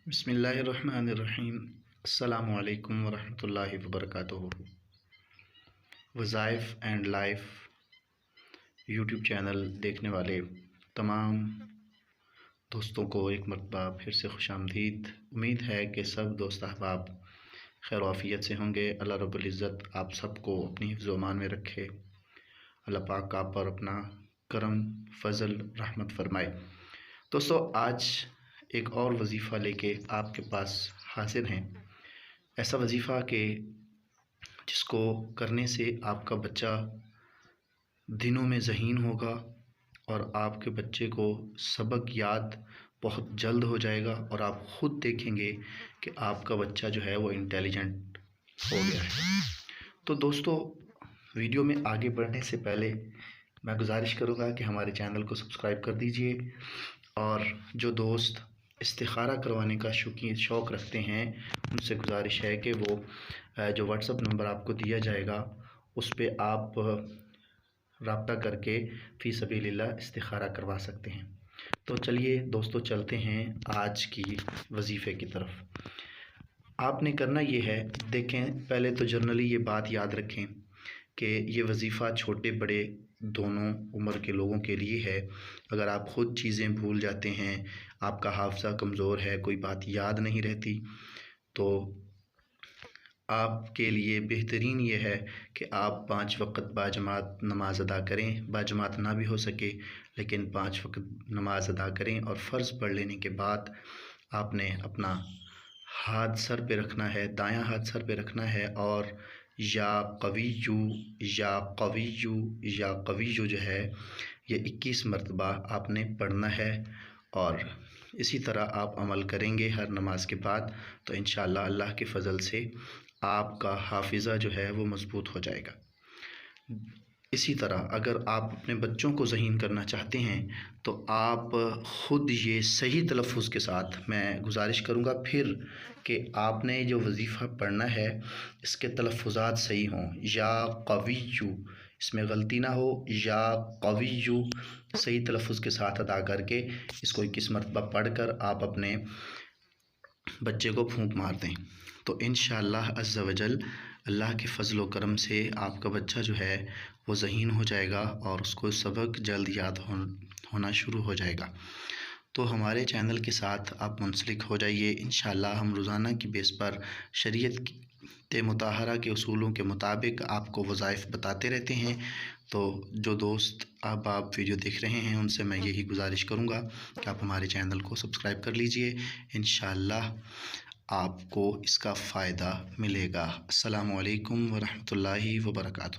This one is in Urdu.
بسم اللہ الرحمن الرحیم۔ السلام علیکم ورحمۃ اللہ وبرکاتہ۔ وظائف اینڈ لائف یوٹیوب چینل دیکھنے والے تمام دوستوں کو ایک مرتبہ پھر سے خوش آمدید۔ امید ہے کہ سب دوست احباب خیر و عافیت سے ہوں گے۔ اللہ رب العزت آپ سب کو اپنی حفظ و امان میں رکھے۔ اللہ پاک آپ پر اپنا کرم فضل رحمت فرمائے۔ دوستو، آج ایک اور وظیفہ لے کے آپ کے پاس حاضر ہیں۔ ایسا وظیفہ کہ جس کو کرنے سے آپ کا بچہ دنوں میں ذہین ہوگا اور آپ کے بچے کو سبق یاد بہت جلد ہو جائے گا، اور آپ خود دیکھیں گے کہ آپ کا بچہ جو ہے وہ انٹیلیجنٹ ہو گیا ہے۔ تو دوستو، ویڈیو میں آگے بڑھنے سے پہلے میں گزارش کروں گا کہ ہمارے چینل کو سبسکرائب کر دیجئے، اور جو دوست استخارہ کروانے کا شوق رکھتے ہیں ان سے گزارش ہے کہ وہ جو واٹس اپ نمبر آپ کو دیا جائے گا اس پہ آپ رابطہ کر کے فی سبیل اللہ استخارہ کروا سکتے ہیں۔ تو چلیے دوستو، چلتے ہیں آج کی وظیفے کی طرف۔ آپ نے کرنا یہ ہے، دیکھیں پہلے تو جنرلی یہ بات یاد رکھیں کہ یہ وظیفہ چھوٹے بڑے دونوں عمر کے لوگوں کے لیے ہے۔ اگر آپ خود چیزیں بھول جاتے ہیں، آپ کا حافظہ کمزور ہے، کوئی بات یاد نہیں رہتی، تو آپ کے لیے بہترین یہ ہے کہ آپ 5 وقت باجماعت نماز ادا کریں۔ باجماعت نہ بھی ہو سکے لیکن 5 وقت نماز ادا کریں، اور فرض پڑھ لینے کے بعد آپ نے اپنا ہاتھ سر پہ رکھنا ہے، دایاں ہاتھ سر پہ رکھنا ہے، اور یا قویّو یا قویّو یا قویّو جو ہے یہ 21 مرتبہ آپ نے پڑھنا ہے، اور اسی طرح آپ عمل کریں گے ہر نماز کے بعد تو انشاءاللہ اللہ کے فضل سے آپ کا حافظہ جو ہے وہ مضبوط ہو جائے گا۔ اسی طرح اگر آپ اپنے بچوں کو ذہین کرنا چاہتے ہیں تو آپ خود یہ صحیح تلفظ کے ساتھ، میں گزارش کروں گا پھر کہ آپ نے جو وظیفہ پڑھنا ہے اس کے تلفظات صحیح ہوں، یا قویّو، اس میں غلطی نہ ہو، یا قویّو صحیح تلفظ کے ساتھ ادا کر کے اس کو 21 مرتبہ پڑھ کر آپ اپنے بچے کو پھونک مار دیں تو انشاءاللہ عز و جل اللہ کے فضل و کرم سے آپ کا بچہ جو ہے وہ ذہین ہو جائے گا اور اس کو سبق جلد یاد ہونا شروع ہو جائے گا۔ تو ہمارے چینل کے ساتھ آپ منسلک ہو جائیے۔ انشاءاللہ ہم روزانہ کی بیس پر شریعت مطہرہ کے اصولوں کے مطابق آپ کو وظائف بتاتے رہتے ہیں۔ تو جو دوست آپ ویڈیو دیکھ رہے ہیں ان سے میں یہی گزارش کروں گا کہ آپ ہمارے چینل کو سبسکرائب کر لیجئے، انشاءاللہ آپ کو اس کا فائدہ ملے گا۔ السلام علیکم ورحمۃ اللہ وبرکاتہ۔